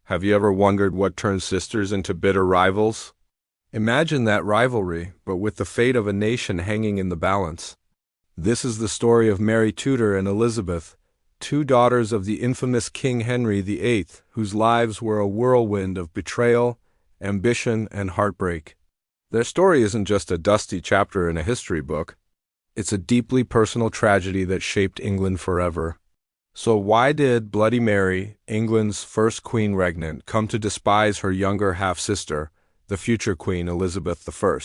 Have you ever wondered what turns sisters into bitter rivals? Imagine that rivalry, but with the fate of a nation hanging in the balance. This is the story of Mary Tudor and Elizabeth, two daughters of the infamous King Henry VIII, whose lives were a whirlwind of betrayal, ambition, and heartbreak. Their story isn't just a dusty chapter in a history book. It's a deeply personal tragedy that shaped England forever. So why did Bloody Mary, England's first queen regnant, come to despise her younger half-sister, the future Queen Elizabeth I?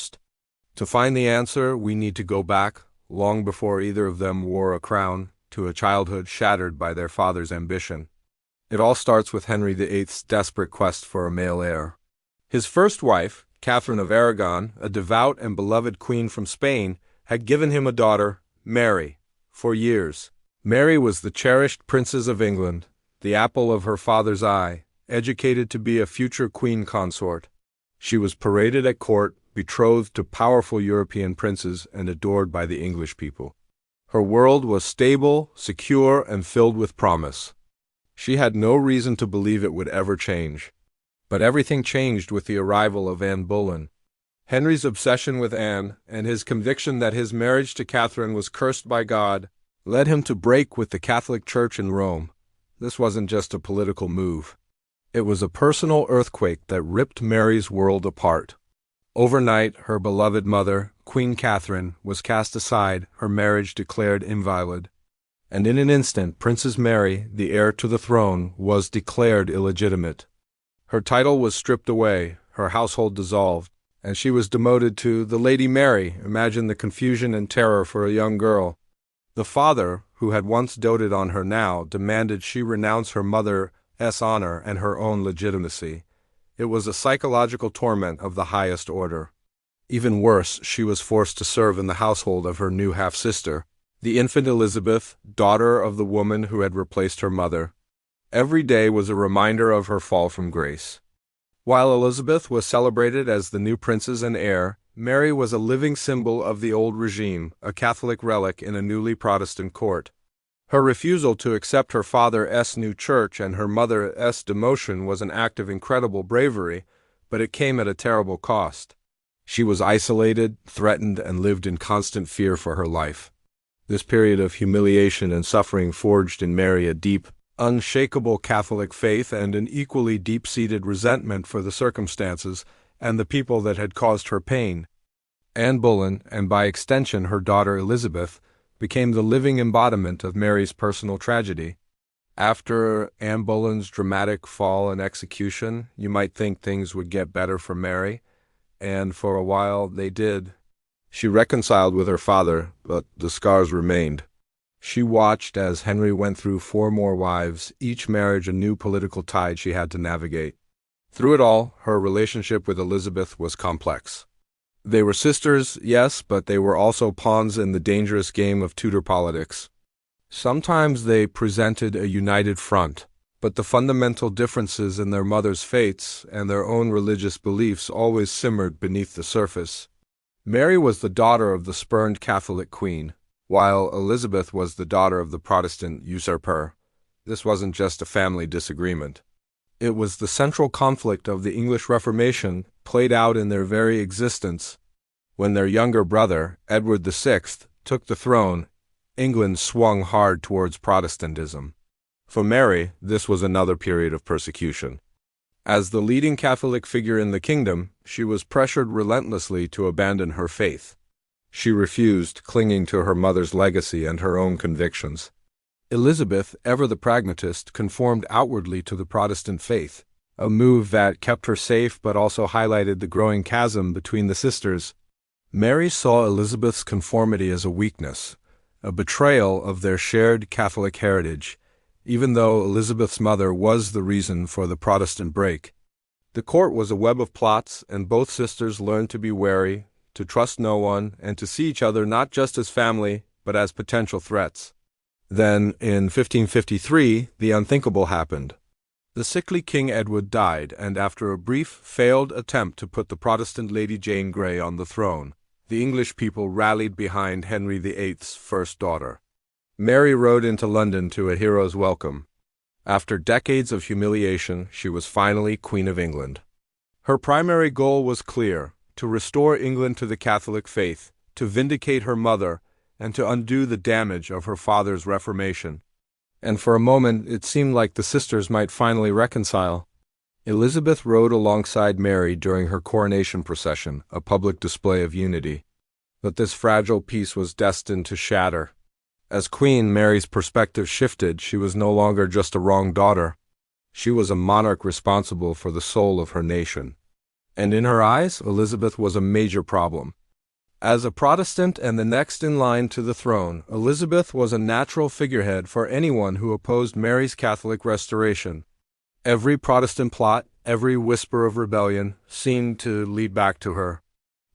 To find the answer, we need to go back, long before either of them wore a crown, to a childhood shattered by their father's ambition. It all starts with Henry VIII's desperate quest for a male heir. His first wife, Catherine of Aragon, a devout and beloved queen from Spain, had given him a daughter, Mary, for years. Mary was the cherished princess of England, the apple of her father's eye, educated to be a future queen consort. She was paraded at court, betrothed to powerful European princes, and adored by the English people. Her world was stable, secure, and filled with promise. She had no reason to believe it would ever change. But everything changed with the arrival of Anne Boleyn. Henry's obsession with Anne, and his conviction that his marriage to Catherine was cursed by God, led him to break with the Catholic Church in Rome. This wasn't just a political move. It was a personal earthquake that ripped Mary's world apart. Overnight, her beloved mother, Queen Catherine, was cast aside, her marriage declared invalid. And in an instant, Princess Mary, the heir to the throne, was declared illegitimate. Her title was stripped away, her household dissolved, and she was demoted to the Lady Mary. Imagine the confusion and terror for a young girl. The father, who had once doted on her now, demanded she renounce her mother's honor and her own legitimacy. It was a psychological torment of the highest order. Even worse, she was forced to serve in the household of her new half-sister, the infant Elizabeth, daughter of the woman who had replaced her mother. Every day was a reminder of her fall from grace. While Elizabeth was celebrated as the new princess and heir, Mary was a living symbol of the old regime, a Catholic relic in a newly Protestant court. Her refusal to accept her father's new church and her mother's demotion was an act of incredible bravery, but it came at a terrible cost. She was isolated, threatened, and lived in constant fear for her life. This period of humiliation and suffering forged in Mary a deep, unshakable Catholic faith and an equally deep-seated resentment for the circumstances and the people that had caused her pain. Anne Boleyn, and by extension her daughter Elizabeth, became the living embodiment of Mary's personal tragedy. After Anne Boleyn's dramatic fall and execution, you might think things would get better for Mary, and for a while they did. She reconciled with her father, but the scars remained. She watched as Henry went through 4 more wives, each marriage a new political tide she had to navigate. Through it all, her relationship with Elizabeth was complex. They were sisters, yes, but they were also pawns in the dangerous game of Tudor politics. Sometimes they presented a united front, but the fundamental differences in their mothers' fates and their own religious beliefs always simmered beneath the surface. Mary was the daughter of the spurned Catholic queen, while Elizabeth was the daughter of the Protestant usurper. This wasn't just a family disagreement. It was the central conflict of the English Reformation played out in their very existence. When their younger brother, Edward VI, took the throne, England swung hard towards Protestantism. For Mary, this was another period of persecution. As the leading Catholic figure in the kingdom, she was pressured relentlessly to abandon her faith. She refused, clinging to her mother's legacy and her own convictions. Elizabeth, ever the pragmatist, conformed outwardly to the Protestant faith, a move that kept her safe but also highlighted the growing chasm between the sisters. Mary saw Elizabeth's conformity as a weakness, a betrayal of their shared Catholic heritage, even though Elizabeth's mother was the reason for the Protestant break. The court was a web of plots, and both sisters learned to be wary, to trust no one, and to see each other not just as family, but as potential threats. Then, in 1553, the unthinkable happened. The sickly King Edward died, and after a brief, failed attempt to put the Protestant Lady Jane Grey on the throne, the English people rallied behind Henry VIII's first daughter. Mary rode into London to a hero's welcome. After decades of humiliation, she was finally Queen of England. Her primary goal was clear: to restore England to the Catholic faith, to vindicate her mother, and to undo the damage of her father's Reformation. And for a moment it seemed like the sisters might finally reconcile. Elizabeth rode alongside Mary during her coronation procession, a public display of unity. But this fragile peace was destined to shatter. As queen, Mary's perspective shifted. She was no longer just a wronged daughter. She was a monarch responsible for the soul of her nation. And in her eyes, Elizabeth was a major problem. As a Protestant and the next in line to the throne, Elizabeth was a natural figurehead for anyone who opposed Mary's Catholic restoration. Every Protestant plot, every whisper of rebellion, seemed to lead back to her.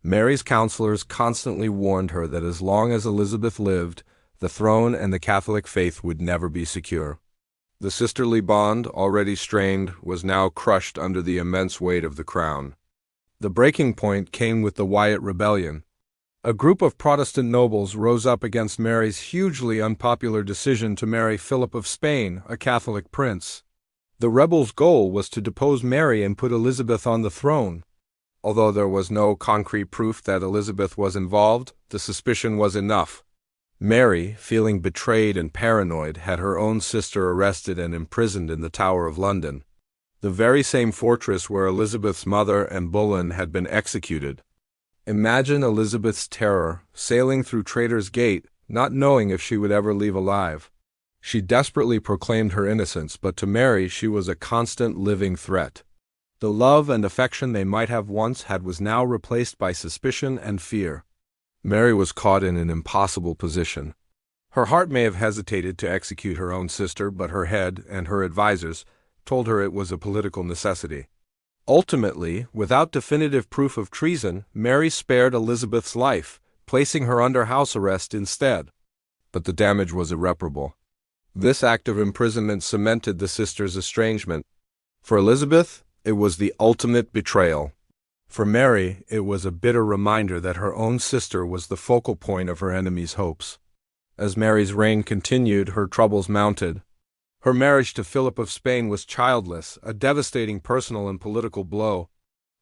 Mary's counselors constantly warned her that as long as Elizabeth lived, the throne and the Catholic faith would never be secure. The sisterly bond, already strained, was now crushed under the immense weight of the crown. The breaking point came with the Wyatt Rebellion. A group of Protestant nobles rose up against Mary's hugely unpopular decision to marry Philip of Spain, a Catholic prince. The rebels' goal was to depose Mary and put Elizabeth on the throne. Although there was no concrete proof that Elizabeth was involved, the suspicion was enough. Mary, feeling betrayed and paranoid, had her own sister arrested and imprisoned in the Tower of London, the very same fortress where Elizabeth's mother Anne Boleyn had been executed. Imagine Elizabeth's terror, sailing through Traitor's Gate, not knowing if she would ever leave alive. She desperately proclaimed her innocence, but to Mary she was a constant living threat. The love and affection they might have once had was now replaced by suspicion and fear. Mary was caught in an impossible position. Her heart may have hesitated to execute her own sister, but her head and her advisers told her it was a political necessity. Ultimately, without definitive proof of treason, Mary spared Elizabeth's life, placing her under house arrest instead. But the damage was irreparable. This act of imprisonment cemented the sisters' estrangement. For Elizabeth, it was the ultimate betrayal. For Mary, it was a bitter reminder that her own sister was the focal point of her enemies' hopes. As Mary's reign continued, her troubles mounted. Her marriage to Philip of Spain was childless, a devastating personal and political blow.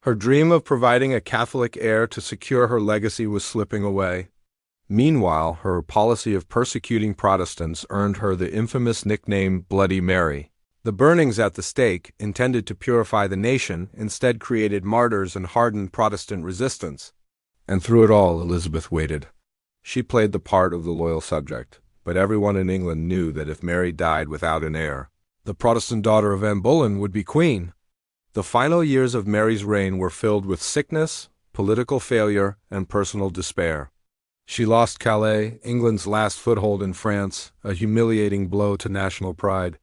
Her dream of providing a Catholic heir to secure her legacy was slipping away. Meanwhile, her policy of persecuting Protestants earned her the infamous nickname Bloody Mary. The burnings at the stake, intended to purify the nation, instead created martyrs and hardened Protestant resistance. And through it all, Elizabeth waited. She played the part of the loyal subject, but everyone in England knew that if Mary died without an heir, the Protestant daughter of Anne Boleyn would be queen. The final years of Mary's reign were filled with sickness, political failure, and personal despair. She lost Calais, England's last foothold in France, a humiliating blow to national pride.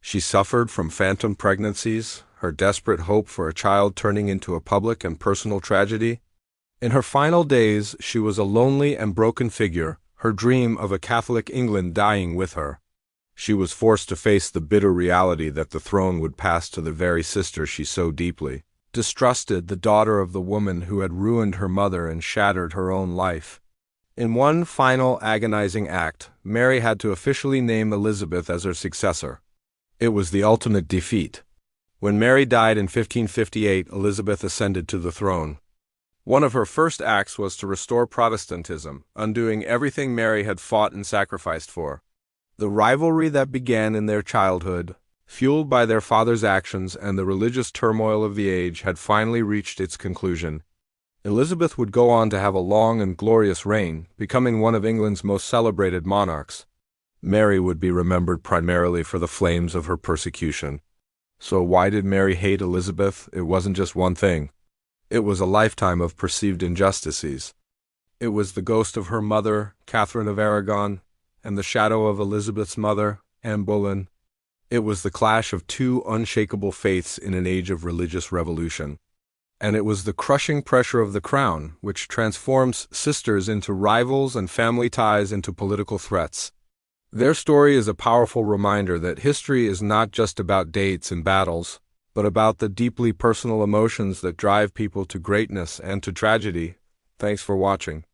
She suffered from phantom pregnancies, her desperate hope for a child turning into a public and personal tragedy. In her final days, she was a lonely and broken figure, her dream of a Catholic England dying with her. She was forced to face the bitter reality that the throne would pass to the very sister she so deeply distrusted, the daughter of the woman who had ruined her mother and shattered her own life. In one final agonizing act, Mary had to officially name Elizabeth as her successor. It was the ultimate defeat. When Mary died in 1558, Elizabeth ascended to the throne. One of her first acts was to restore Protestantism, undoing everything Mary had fought and sacrificed for. The rivalry that began in their childhood, fueled by their father's actions and the religious turmoil of the age, had finally reached its conclusion. Elizabeth would go on to have a long and glorious reign, becoming one of England's most celebrated monarchs. Mary would be remembered primarily for the flames of her persecution. So why did Mary hate Elizabeth? It wasn't just one thing. It was a lifetime of perceived injustices. It was the ghost of her mother, Catherine of Aragon, and the shadow of Elizabeth's mother, Anne Boleyn. It was the clash of two unshakable faiths in an age of religious revolution. And it was the crushing pressure of the crown, which transforms sisters into rivals and family ties into political threats. Their story is a powerful reminder that history is not just about dates and battles, but about the deeply personal emotions that drive people to greatness and to tragedy. Thanks for watching.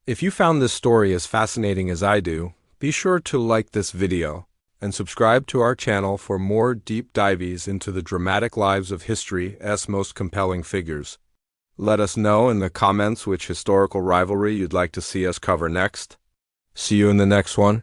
If you found this story as fascinating as I do, be sure to like this video. and subscribe to our channel for more deep dives into the dramatic lives of history's most compelling figures. Let us know in the comments which historical rivalry you'd like to see us cover next. See you in the next one.